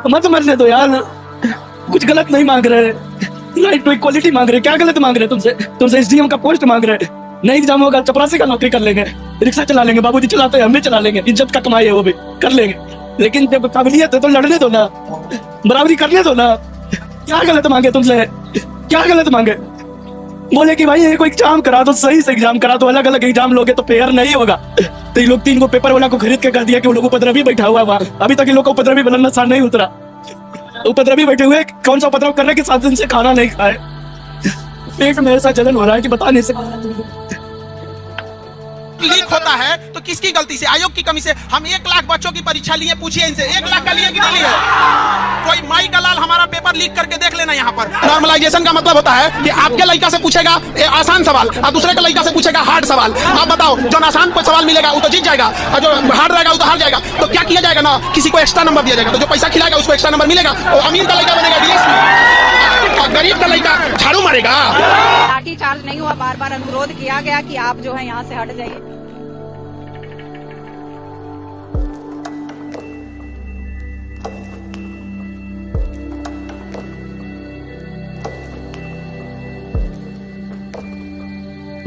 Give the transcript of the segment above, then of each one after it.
मत मरने दो यार, कुछ गलत नहीं मांग रहे, राइट टू इक्वालिटी मांग रहे। क्या गलत मांग रहे तुमसे एसडीएम का पोस्ट मांग रहे। नहीं एग्जाम होगा चपरासी का नौकरी कर लेंगे, रिक्शा चला लेंगे, बाबूजी चलाते हैं हम भी चला लेंगे, इज्जत का कमाई है वो भी कर लेंगे। लेकिन जब काबिलियत है तो लड़ने दो ना, बराबरी करने दो ना। क्या गलत मांगे तुमसे, क्या गलत मांगे? बोले कि भाई एक एग्जाम करा दो, सही से एग्जाम करा दो, अलग अलग एग्जाम लोगे तो फेयर नहीं होगा। तो ये लोग 3 को पेपर वाला को खरीद के कर दिया कि वो लोग उपद्रवी बैठा हुआ है वहाँ। अभी तक ये लोग को उपद्रवी बनना सा नहीं उतरा, उपद्रवी बैठे हुए। कौन सा उपद्रव कर रहे कि 7 दिन से खाना नहीं खाए, पेट में ऐसा जलन हो रहा है कि बता नहीं सकता। लीक होता है तो किसकी गलती से? आयोग की कमी से। हम 1 लाख बच्चों की परीक्षा लिए, पूछिए इनसे 1 लाख का लिए कि नहीं लिए? कोई माई का लाल हमारा पेपर लीक करके देख लेना। यहाँ पर नॉर्मलाइजेशन का मतलब होता है कि आपके लड़का से पूछेगा आसान सवाल और दूसरे के लड़का से पूछेगा हार्ड सवाल। आप बताओ, जो आसान सवाल मिलेगा वो तो जीत जाएगा और जो हार्ड रहेगा वो तो हार जाएगा। तो क्या किया जाएगा ना, किसी को एक्स्ट्रा नंबर दिया जाएगा। तो जो पैसा खिलाएगा उसको एक्स्ट्रा नंबर मिलेगा। और अमीर का लड़का बनेगा डीएसपी, गरीब का लड़का झाड़ू मारेगा। लाठीचार्ज नहीं हुआ, बार बार अनुरोध किया गया कि आप जो है यहाँ से हट जाइए।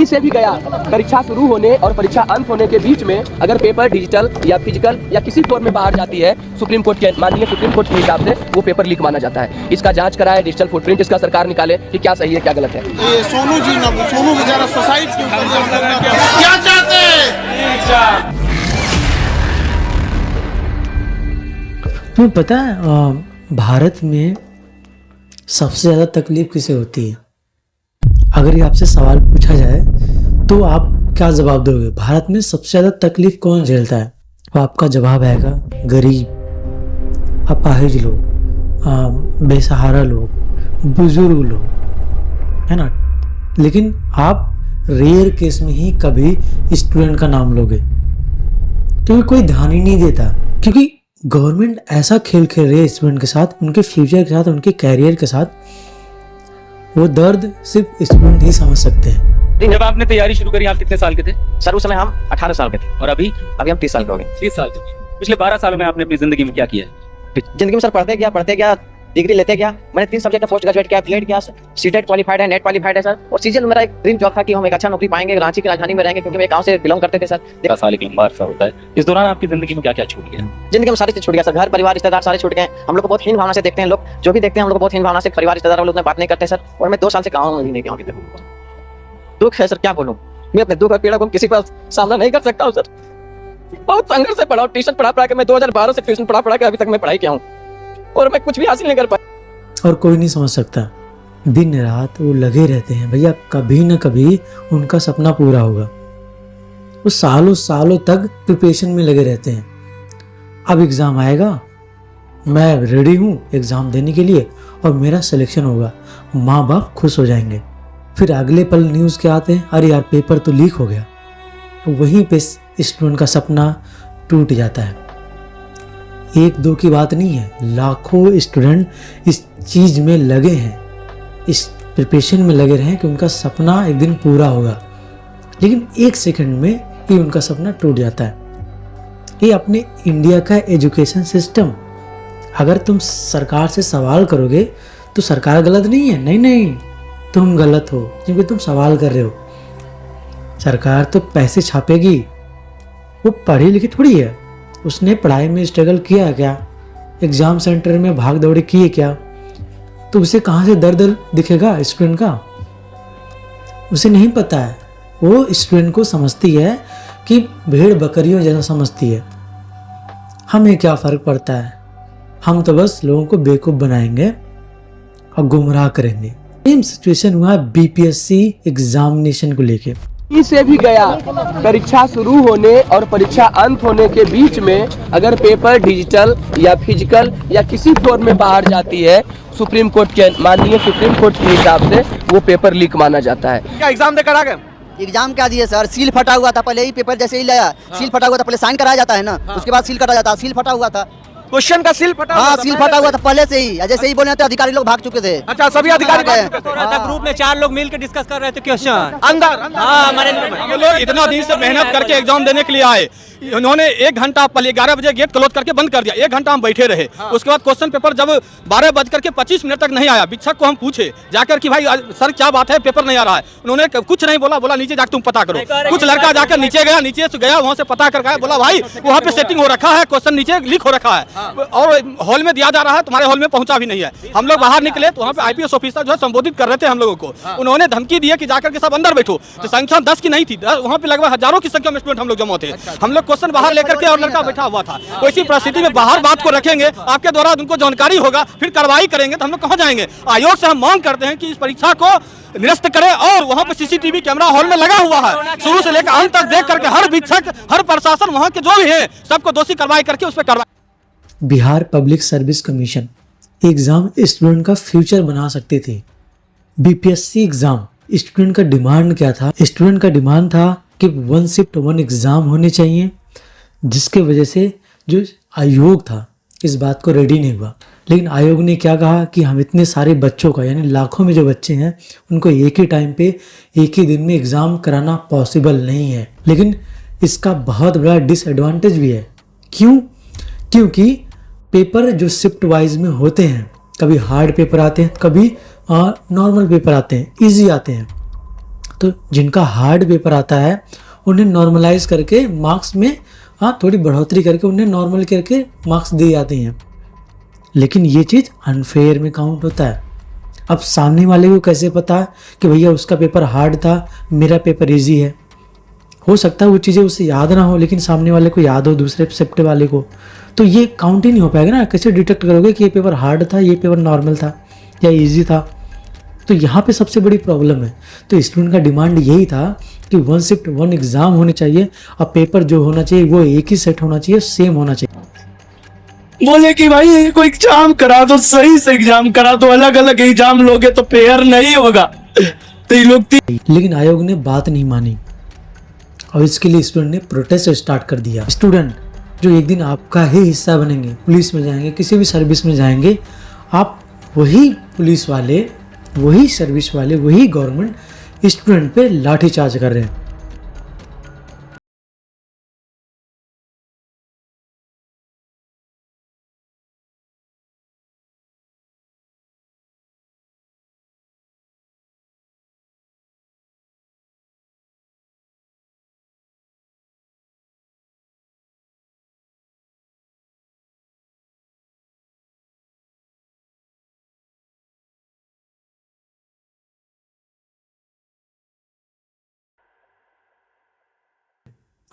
से भी गया, परीक्षा शुरू होने और परीक्षा अंत होने के बीच में अगर पेपर डिजिटल या फिजिकल या किसी फॉर्म में बाहर जाती है, सुप्रीम कोर्ट के माननीय सुप्रीम कोर्ट के हिसाब से वो पेपर लीक माना जाता है। इसका जांच कराए, डिजिटल फुटप्रिंट इसका सरकार निकाले कि क्या सही है क्या गलत है। ये सोनू जी ना, सोनू बेचारा सोसाइटी के ऊपर क्या चाहते हैं? तुम्हें पता है भारत में सबसे ज़्यादा तकलीफ किसे होती है? अगर ये आपसे सवाल पूछा जाए तो आप क्या जवाब दोगे? भारत में सबसे ज़्यादा तकलीफ कौन झेलता है? तो आपका जवाब आएगा गरीब, अपाहिज लोग, बेसहारा लोग, बुजुर्ग लोग, है ना। लेकिन आप रेयर केस में ही कभी स्टूडेंट का नाम लोगे, क्योंकि कोई ध्यान ही नहीं देता। क्योंकि गवर्नमेंट ऐसा खेल खेल रही है स्टूडेंट के साथ, उनके फ्यूचर के साथ, उनके कैरियर के साथ। वो दर्द सिर्फ स्टूडेंट ही समझ सकते हैं। जब आपने तैयारी शुरू करी आप कितने साल के थे? सर उस समय हम 18 साल के थे और अभी हम 30 साल के हो गए। 30 साल के। पिछले 12 सालों में आपने अपनी जिंदगी में क्या किया है? जिंदगी में सर पढ़ते गया, डिग्री लेते गया। मैंने 3 सब्जेक्ट में पोस्ट ग्रेजुएट किया, बीएड किया, सीटेट क्वालिफाइड है, नेट क्वालिफाइड है सर। और सीजन मेरा एक ड्रीम जॉब था कि हम एक अच्छा नौकरी पाएंगे, रांची की राजधानी में रहेंगे, क्योंकि मैं गांव से बिलोंग करते थे सर। 10 साल एक लंबा अरसा होता है। इस दौरान आपकी जिंदगी में क्या क्या छूट गया? जिंदगी में सारी चीज छूट गया सर, घर परिवार रिश्तेदार सारे छूट गए। हम लोग को बहुत हीन भावना से देखते हैं लोग, जो भी देखते हैं हम लोग को बहुत हीन भावना से, परिवार रिश्तेदार लोग बात नहीं करते सर। और मैं 2 साल से गाँव में नहीं गया। दुख है सर, क्या बोलूं। मैं अपने दुख और पीड़ा को किसी पर सामना नहीं कर सकता हूँ सर। बहुत संघर्ष से पढ़ा, ट्यूशन पढ़ा के मैं 2012 से ट्यूशन पढ़ा के अभी तक मैं पढ़ाई किया हूँ और मैं कुछ भी हासिल नहीं कर पाया। और कोई नहीं समझ सकता, दिन रात वो लगे रहते हैं भैया, कभी न कभी उनका सपना पूरा होगा। वो सालों सालों तक प्रिपरेशन में लगे रहते हैं। अब एग्ज़ाम आएगा, मैं रेडी हूँ एग्ज़ाम देने के लिए और मेरा सिलेक्शन होगा, माँ बाप खुश हो जाएंगे। फिर अगले पल न्यूज़ क्या आते हैं, अरे यार पेपर तो लीक हो गया। तो वहीं पे स्टूडेंट का सपना टूट जाता है। 1-2 की बात नहीं है, लाखों स्टूडेंट इस चीज़ में लगे हैं, इस प्रिपरेशन में लगे रहे कि उनका सपना एक दिन पूरा होगा। लेकिन 1 सेकंड में ही उनका सपना टूट जाता है। ये अपने इंडिया का एजुकेशन सिस्टम, अगर तुम सरकार से सवाल करोगे तो सरकार गलत नहीं है, नहीं तुम गलत हो, क्योंकि तुम सवाल कर रहे हो। सरकार तो पैसे छापेगी, वो पढ़ी लिखी थोड़ी है। उसने पढ़ाई में स्ट्रगल किया क्या? एग्ज़ाम सेंटर में भाग दौड़ी की है क्या? तो उसे कहाँ से दर्द दिखेगा स्टूडेंट का? उसे नहीं पता है। वो स्टूडेंट को समझती है कि भेड़ बकरियों जैसा समझती है। हमें क्या फ़र्क पड़ता है, हम तो बस लोगों को बेवकूफ़ बनाएंगे और गुमराह करेंगे। सेम सिचुएशन हुआ बीपीएससी एग्जामिनेशन को लेके। से भी गया, परीक्षा शुरू होने और परीक्षा अंत होने के बीच में अगर पेपर डिजिटल या फिजिकल या किसी फॉर्म में बाहर जाती है, सुप्रीम कोर्ट के माननीय सुप्रीम कोर्ट के हिसाब से वो पेपर लीक माना जाता है। क्या एग्जाम देकर आ गए? एग्जाम क्या दिए सर, सील फटा हुआ था। पहले ही पेपर जैसे ही लाया, सील फटा हुआ था, पहले साइन कराया जाता है ना, उसके बाद सील करा जाता है। सील फटा हुआ था क्वेश्चन का सील फटा हाँ सील फटा हुआ था पहले से ही, जैसे ही बोले थे अधिकारी लोग भाग चुके थे। अच्छा, सभी अधिकारी भाग गए। ग्रुप में 4 लोग मिलकर डिस्कस कर रहे थे क्वेश्चन अंदर। हम लोग इतना दिन से मेहनत करके एग्जाम देने के लिए आए, उन्होंने 1 घंटा पहले 11 बजे गेट क्लोज करके बंद कर दिया। 1 घंटा हम बैठे रहे। उसके बाद क्वेश्चन पेपर जब 12:25 तक नहीं आया, शिक्षक को हम पूछे जाकर कि भाई सर क्या बात है, पेपर नहीं आ रहा है। उन्होंने कुछ नहीं बोला, बोला नीचे जाकर तुम पता करो। कुछ लड़का जाकर नीचे गया, नीचे से गया, वहां से पता करके आया, बोला भाई वहाँ पे सेटिंग हो रखा है, क्वेश्चन नीचे लीक हो रखा है और हॉल में दिया जा रहा है, तुम्हारे हॉल में पहुंचा भी नहीं है। हम लोग बाहर निकले तो वहाँ पे IPS ऑफिसर जो है संबोधित कर रहे थे हम लोगों को। उन्होंने धमकी दी कि जाकर के सब अंदर बैठो। तो संख्या 10 की नहीं थी, वहाँ पे लगभग हजारों की संख्या में स्टूडेंट हम लोग जमा थे। हम लोग क्वेश्चन बाहर लेकर के और लड़का बैठा हुआ था। तो इसी परिस्थिति में बाहर बात को रखेंगे, आपके द्वारा उनको जानकारी होगा, फिर कार्रवाई करेंगे, तो हम लोग कहाँ जाएंगे। आयोग से हम मांग करते हैं कि इस परीक्षा को निरस्त करें और वहाँ पे CCTV कैमरा हॉल में लगा हुआ है, शुरू से लेकर अंत तक देख करके हर शिक्षक, हर प्रशासन, वहाँ के जो भी है सबको दोषी कार्रवाई करके उस पर कार्रवाई। Bihar public service commission exam student का फ्यूचर बना सकती थी। BPSC एग्ज़ाम स्टूडेंट का डिमांड क्या था? स्टूडेंट का डिमांड था कि 1 शिफ्ट 1 एग्ज़ाम होने चाहिए, जिसके वजह से जो आयोग था इस बात को रेडी नहीं हुआ। लेकिन आयोग ने क्या कहा कि हम इतने सारे बच्चों का, यानी लाखों में जो बच्चे हैं, उनको एक ही टाइम पे एक ही दिन में एग्ज़ाम कराना पॉसिबल नहीं है। लेकिन इसका बहुत बड़ा डिसएडवांटेज भी है। क्यों? क्योंकि पेपर जो शिफ्ट वाइज में होते हैं, कभी हार्ड पेपर आते हैं, कभी नॉर्मल पेपर आते हैं, इजी आते हैं। तो जिनका हार्ड पेपर आता है उन्हें नॉर्मलाइज करके मार्क्स में थोड़ी बढ़ोतरी करके उन्हें नॉर्मल करके मार्क्स दिए जाते हैं। लेकिन ये चीज़ अनफेयर में काउंट होता है। अब सामने वाले को कैसे पता कि भैया उसका पेपर हार्ड था, मेरा पेपर इजी है? हो सकता है वो चीज़ें उसे याद ना हो, लेकिन सामने वाले को याद हो, दूसरे शिफ्ट वाले को। तो ये काउंट ही नहीं हो पाएगा ना। कैसे डिटेक्ट करोगे कि ये पेपर हार्ड था, ये पेपर नॉर्मल था या इजी था? तो यहाँ पे सबसे बड़ी प्रॉब्लम है। तो स्टूडेंट का डिमांड यही था कि 1 शिफ्ट 1 एग्ज़ाम होने चाहिए और पेपर जो होना चाहिए वो एक ही सेट होना चाहिए, सेम होना चाहिए। बोले कि भाई कोई एग्जाम करा दो, सही से एग्जाम करा दो, अलग अलग एग्जाम लोगे तो फेयर नहीं होगा। तो ये लोग लेकिन आयोग ने बात नहीं मानी और इसके लिए स्टूडेंट ने प्रोटेस्ट स्टार्ट कर दिया। स्टूडेंट जो एक दिन आपका ही हिस्सा बनेंगे, पुलिस में जाएंगे, किसी भी सर्विस में जाएंगे, आप वही पुलिस वाले, वही सर्विस वाले, वही गवर्नमेंट स्टूडेंट पे लाठीचार्ज कर रहे हैं।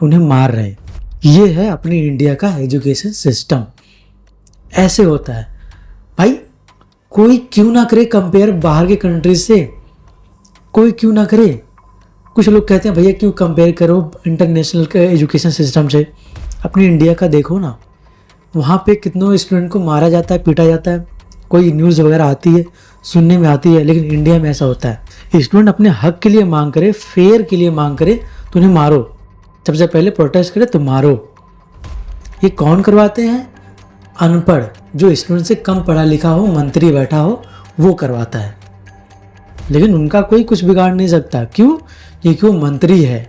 उन्हें मार रहे हैं। ये है अपनी इंडिया का एजुकेशन सिस्टम। ऐसे होता है भाई। कोई क्यों ना करे कंपेयर बाहर के कंट्रीज से, कोई क्यों ना करे। कुछ लोग कहते हैं भैया क्यों कंपेयर करो इंटरनेशनल के एजुकेशन सिस्टम से, अपनी इंडिया का देखो ना। वहाँ पे कितनों स्टूडेंट को मारा जाता है, पीटा जाता है, कोई न्यूज़ वगैरह आती है, सुनने में आती है। लेकिन इंडिया में ऐसा होता है, स्टूडेंट अपने हक के लिए मांग करे, फेयर के लिए मांग करे तो उन्हें मारो। सबसे पहले प्रोटेस्ट करे तो मारो। ये कौन करवाते हैं? अनपढ़, जो स्टूडेंट से कम पढ़ा लिखा हो, मंत्री बैठा हो, वो करवाता है। लेकिन उनका कोई कुछ बिगाड़ नहीं सकता। क्यों? क्योंकि वो मंत्री है,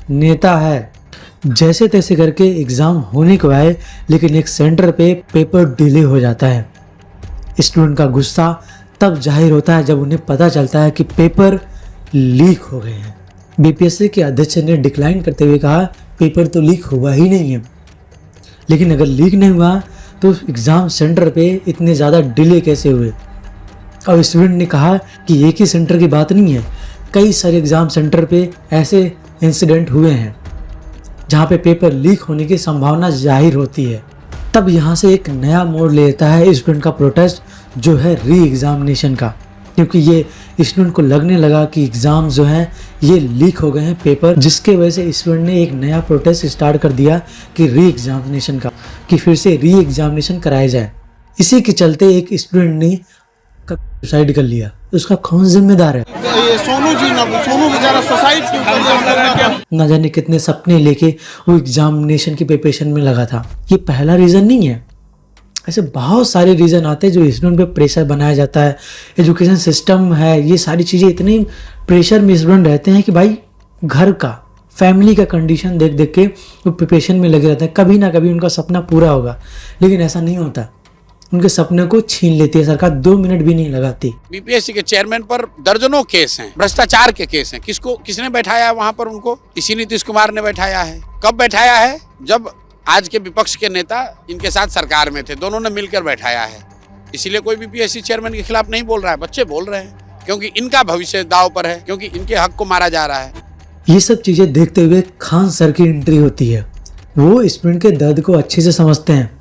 नेता है। जैसे तैसे करके एग्ज़ाम होने को आए, लेकिन एक सेंटर पे पेपर डिले हो जाता है। स्टूडेंट का गुस्सा तब जाहिर होता है जब उन्हें पता चलता है कि पेपर लीक हो गए हैं। BPSC के अध्यक्ष ने डिक्लाइन करते हुए कहा पेपर तो लीक हुआ ही नहीं है। लेकिन अगर लीक नहीं हुआ तो एग्ज़ाम सेंटर पे इतने ज़्यादा डिले कैसे हुए? और स्टूडेंट ने कहा कि एक ही सेंटर की बात नहीं है, कई सारे एग्ज़ाम सेंटर पे ऐसे इंसिडेंट हुए हैं जहाँ पे पेपर लीक होने की संभावना जाहिर होती है। तब यहाँ से एक नया मोड़ लेता है स्टूडेंट का प्रोटेस्ट, जो है री एग्जामिनेशन का। क्योंकि ये स्टूडेंट को लगने लगा कि एग्ज़ाम जो हैं ये लीक हो गए हैं पेपर, जिसके वजह से स्टूडेंट ने एक नया प्रोटेस्ट स्टार्ट कर दिया कि री एग्जामिनेशन का, कि फिर से री एग्जामिनेशन कराया जाए। इसी के चलते एक स्टूडेंट ने सुसाइड कर लिया। उसका कौन जिम्मेदार है? सोनू बेचारा सुसाइड न जाने कितने सपने लेके वो एग्जामिनेशन की प्रिपरेशन में लगा था। ये पहला रीज़न नहीं है, ऐसे बहुत सारे रीज़न आते हैं जो स्टूडेंट पे प्रेशर बनाया जाता है। एजुकेशन सिस्टम है, ये सारी चीज़ें इतनी प्रेशर में स्टूडेंट रहते हैं कि भाई घर का, फैमिली का कंडीशन देख देख के वो प्रिपरेशन में लगे रहते हैं। कभी ना कभी उनका सपना पूरा होगा, लेकिन ऐसा नहीं होता। उनके सपने को छीन लेती है सरकार, 2 मिनट भी नहीं लगाती। बीपीएससी के चेयरमैन पर दर्जनों केस हैं, भ्रष्टाचार के केस हैं। किसने बैठाया है वहाँ पर उनको? इसी नीतीश कुमार ने बैठाया है। कब बैठाया है? जब आज के विपक्ष के नेता इनके साथ सरकार में थे, दोनों ने मिलकर बैठाया है। इसीलिए कोई बीपीएससी चेयरमैन के खिलाफ नहीं बोल रहा है, बच्चे बोल रहे हैं, क्योंकि इनका भविष्य दांव पर है, क्योंकि इनके हक को मारा जा रहा है। ये सब चीज़ें देखते हुए खान सर की एंट्री होती है। वो स्टूडेंट के दर्द को अच्छे से समझते हैं।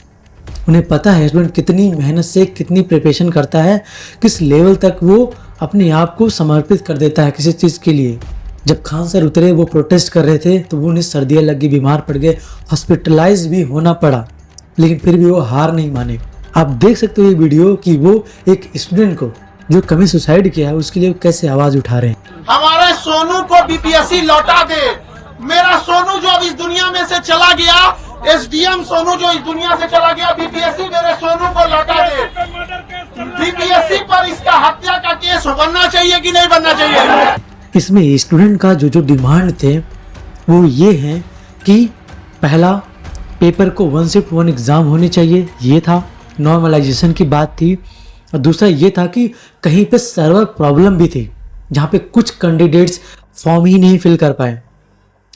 उन्हें पता है स्टूडेंट कितनी मेहनत से, कितनी प्रिपरेशन करता है, किस लेवल तक वो अपने आप को समर्पित कर देता है किसी चीज़ के लिए। जब खान सर उतरे, वो प्रोटेस्ट कर रहे थे, तो वो उन्हें सर्दियाँ लग गई, बीमार पड़ गए, हॉस्पिटलाइज भी होना पड़ा, लेकिन फिर भी वो हार नहीं माने। आप देख सकते हो ये वीडियो कि वो एक स्टूडेंट को जो कभी सुसाइड किया है उसके लिए कैसे आवाज़ उठा रहे हैं। हमारे सोनू को बीपीएससी लौटा दे। मेरा सोनू जो अब इस दुनिया में से चला गया, एसडीएम सोनू जो इस दुनिया से चला गया, बीपीएससी मेरे सोनू को लौटा दे। बीपीएससी पर इसका हत्या का केस बनना चाहिए कि नहीं बनना चाहिए? इसमें स्टूडेंट का जो डिमांड थे वो ये हैं कि पहला, पेपर को 1 शिफ्ट 1 एग्ज़ाम होने चाहिए, ये था, नॉर्मलाइजेशन की बात थी। और दूसरा ये था कि कहीं पे सर्वर प्रॉब्लम भी थी, जहाँ पे कुछ कैंडिडेट्स फॉर्म ही नहीं फिल कर पाए।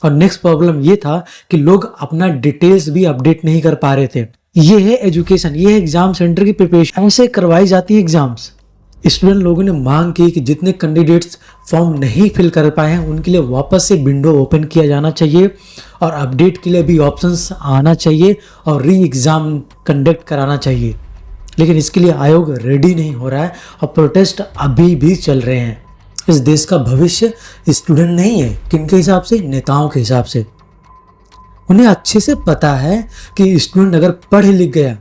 और नेक्स्ट प्रॉब्लम ये था कि लोग अपना डिटेल्स भी अपडेट नहीं कर पा रहे थे। ये है एजुकेशन, ये है एग्जाम सेंटर की प्रिपरेशन, ऐसे करवाई जाती है एग्जाम्स। स्टूडेंट लोगों ने मांग की कि जितने कैंडिडेट्स फॉर्म नहीं फिल कर पाए हैं उनके लिए वापस से विंडो ओपन किया जाना चाहिए और अपडेट के लिए भी ऑप्शंस आना चाहिए और री एग्ज़ाम कंडक्ट कराना चाहिए। लेकिन इसके लिए आयोग रेडी नहीं हो रहा है और प्रोटेस्ट अभी भी चल रहे हैं। इस देश का भविष्य स्टूडेंट नहीं है, किनके हिसाब से? नेताओं के हिसाब से। उन्हें अच्छे से पता है कि स्टूडेंट अगर पढ़ लिख गया,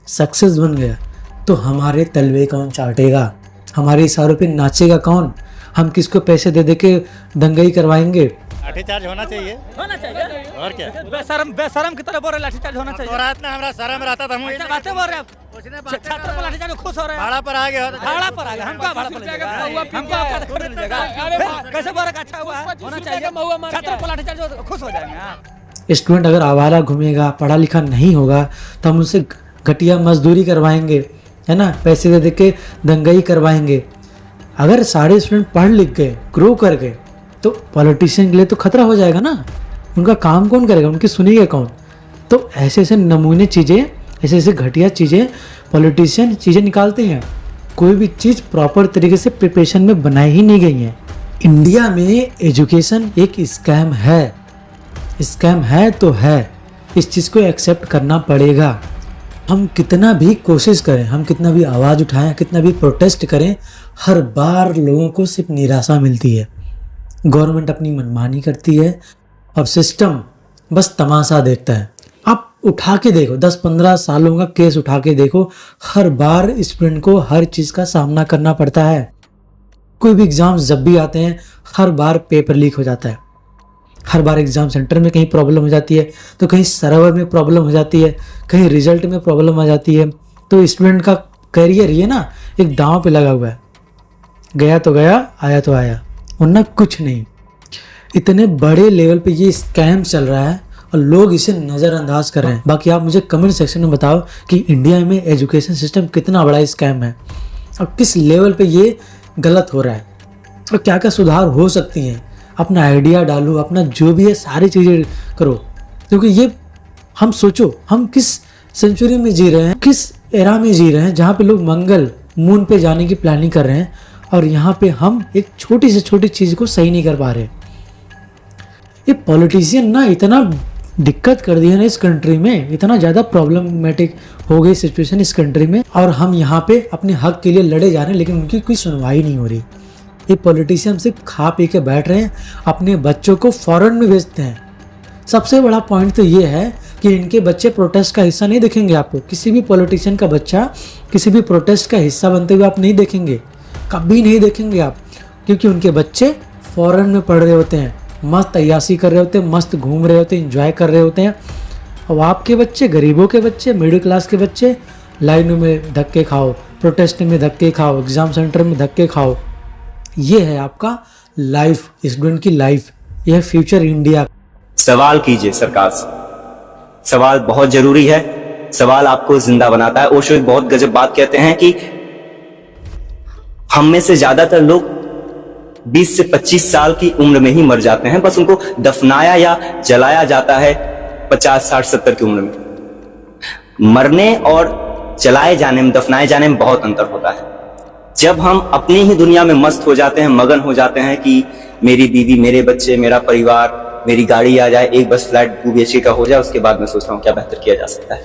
सक्सेस बन गया, तो हमारे तलवे कौन चाटेगा, हमारे इशारों पे नाचेगा कौन, हम किसको पैसे दे दे के दंगई करवाएंगे। लाठीचार्ज होना चाहिए और क्या? बेशरम की तरह बोल रहे लाठीचार्ज होना चाहिए। रात में हमारा शर्म रहता था, हम ऐसे बातें बोल रहे हैं। छात्र पर लाठीचार्ज खुश हो रहे हैं। भाड़ा पर आ गए, भाड़ा पर आ गए, हमको भाड़ा पर लेगा, हमको कैसे बोल रहे? अच्छा हुआ है, होना चाहिए। छात्र पर लाठीचार्ज खुश हो जाएंगे। स्टूडेंट अगर आवारा घूमेगा, पढ़ा लिखा नहीं होगा, तो हम उनसे घटिया मजदूरी करवाएंगे, है ना, पैसे दे दे के दंगई करवाएंगे। अगर सारे स्टूडेंट पढ़ लिख गए, ग्रो कर गए, तो पॉलिटिशियन के लिए तो खतरा हो जाएगा ना। उनका काम कौन करेगा, उनकी सुनेगा कौन? तो ऐसे ऐसे नमूने चीज़ें, ऐसे ऐसे घटिया चीज़ें पॉलिटिशियन चीज़ें निकालते हैं। कोई भी चीज़ प्रॉपर तरीके से प्रिपरेशन में बनाई ही नहीं गई है। इंडिया में एजुकेशन एक स्कैम है। स्कैम है तो है, इस चीज़ को एक्सेप्ट करना पड़ेगा। हम कितना भी कोशिश करें, हम कितना भी आवाज़ उठाएं, कितना भी प्रोटेस्ट करें, हर बार लोगों को सिर्फ निराशा मिलती है। गवर्नमेंट अपनी मनमानी करती है और सिस्टम बस तमाशा देखता है। आप उठा के देखो, 10-15 सालों का केस उठा के देखो, हर बार स्टूडेंट को हर चीज़ का सामना करना पड़ता है। कोई भी एग्ज़ाम्स जब भी आते हैं, हर बार पेपर लीक हो जाता है, हर बार एग्ज़ाम सेंटर में कहीं प्रॉब्लम हो जाती है, तो कहीं सर्वर में प्रॉब्लम हो जाती है, कहीं रिजल्ट में प्रॉब्लम आ जाती है। तो स्टूडेंट का करियर ये ना एक दांव पे लगा हुआ है, गया तो गया, आया तो आया, वरना कुछ नहीं। इतने बड़े लेवल पे ये स्कैम चल रहा है और लोग इसे नज़रअंदाज कर रहे हैं। बाकी आप मुझे कमेंट सेक्शन में बताओ कि इंडिया में एजुकेशन सिस्टम कितना बड़ा स्कैम है और किस लेवल पे ये गलत हो रहा है और क्या क्या सुधार हो सकती हैं। अपना आइडिया डालो, अपना जो भी है सारी चीज़ें करो, क्योंकि ये हम सोचो हम किस सेंचुरी में जी रहे हैं, किस एरा में जी रहे हैं जहाँ पे लोग मंगल मून पे जाने की प्लानिंग कर रहे हैं और यहाँ पे हम एक छोटी से छोटी चीज़ को सही नहीं कर पा रहे। ये पॉलिटिशियन ना इतना दिक्कत कर दिया ना इस कंट्री में, इतना ज़्यादा प्रॉब्लमेटिक हो गई सिचुएशन इस कंट्री में, और हम यहाँ पे अपने हक के लिए लड़े जा रहे हैं लेकिन उनकी कोई सुनवाई नहीं हो रही। ये पॉलिटिशियन सिर्फ खा पी के बैठ रहे हैं, अपने बच्चों को फॉरेन में भेजते हैं। सबसे बड़ा पॉइंट तो ये है कि इनके बच्चे प्रोटेस्ट का हिस्सा नहीं दिखेंगे आपको। किसी भी पॉलिटिशियन का बच्चा किसी भी प्रोटेस्ट का हिस्सा बनते हुए आप नहीं देखेंगे, कभी नहीं देखेंगे आप, क्योंकि उनके बच्चे फॉरेन में पढ़ रहे होते हैं, मस्त अय्यासी कर रहे होते हैं, मस्त घूम रहे होते हैं, एंजॉय कर रहे होते हैं। और आपके बच्चे, गरीबों के बच्चे, मिडिल क्लास के बच्चे लाइनों में धक्के खाओ, प्रोटेस्टिंग में धक्के खाओ, एग्ज़ाम सेंटर में धक्के खाओ। ये है आपका लाइफ, स्टूडेंट की लाइफ, यह फ्यूचर इंडिया। सवाल कीजिए सरकार से, सवाल बहुत जरूरी है, सवाल आपको जिंदा बनाता है। ओशो एक बहुत गजब बात कहते हैं कि हम में से ज्यादातर लोग 20 से 25 साल की उम्र में ही मर जाते हैं, बस उनको दफनाया या जलाया जाता है 50, 60, 70 की उम्र में। मरने और जलाए जाने में, दफनाए जाने में बहुत अंतर होता है। जब हम अपनी ही दुनिया में मस्त हो जाते हैं, मगन हो जाते हैं कि मेरी बीवी, मेरे बच्चे, मेरा परिवार, मेरी गाड़ी आ जाए, एक बस फ्लैट 2 BHK का हो जाए, उसके बाद मैं सोचता हूँ क्या बेहतर किया जा सकता है,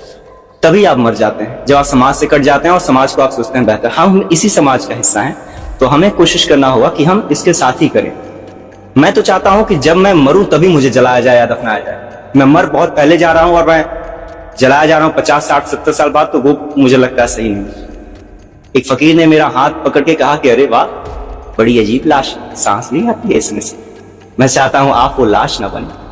तभी आप मर जाते हैं। जब आप समाज से कट जाते हैं और समाज को आप सोचते हैं बेहतर, हम इसी समाज का हिस्सा हैं, तो हमें कोशिश करना होगा कि हम इसके साथ ही करें। मैं तो चाहता हूं कि जब मैं मरूं तभी मुझे जलाया जाए या दफनाया जाए। मैं मर बहुत पहले जा रहा हूं और मैं जलाया जा रहा हूं 50, 60, 70 साल बाद, तो वो मुझे लगता है सही नहीं। एक फकीर ने मेरा हाथ पकड़ के कहा कि अरे वाह, बड़ी अजीब लाश, सांस नहीं आती है इसमें से। मैं चाहता हूं आप वो लाश ना बने।